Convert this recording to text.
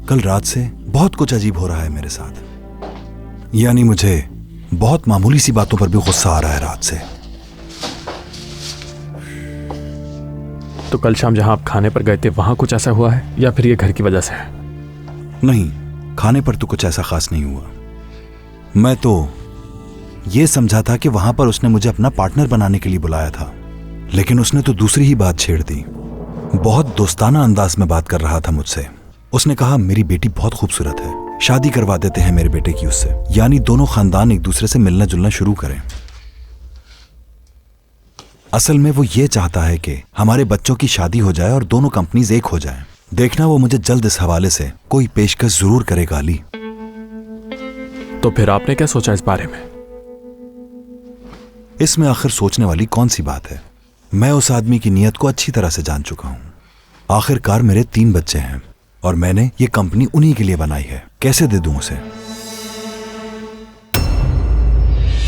कल रात से बहुत कुछ अजीब हो रहा है मेरे साथ। यानी मुझे बहुत मामूली सी बातों पर भी गुस्सा आ रहा है रात से। तो कल शाम जहां आप खाने पर गए थे वहां कुछ ऐसा हुआ है या फिर ये घर की वजह से है? नहीं, खाने पर तो कुछ ऐसा खास नहीं हुआ। मैं तो ये समझा था कि वहां पर उसने मुझे अपना पार्टनर बनाने के लिए बुलाया था, लेकिन उसने तो दूसरी ही बात छेड़ दी। बहुत दोस्ताना अंदाज में बात कर रहा था मुझसे। उसने कहा मेरी बेटी बहुत खूबसूरत है, शादी करवा देते हैं मेरे बेटे की उससे, यानी दोनों खानदान एक दूसरे से मिलना जुलना शुरू करें। असल में वो ये चाहता है कि हमारे बच्चों की शादी हो जाए और दोनों कंपनीज एक हो जाएं। देखना वो मुझे जल्द इस हवाले से कोई पेशकश जरूर करेगा अली। तो फिर आपने क्या सोचा इस बारे में? इसमें आखिर सोचने वाली कौन सी बात है? मैं उस आदमी की नीयत को अच्छी तरह से जान चुका हूं। आखिरकार मेरे 3 बच्चे हैं और मैंने ये कंपनी उन्हीं के लिए बनाई है। कैसे दे दूं उसे?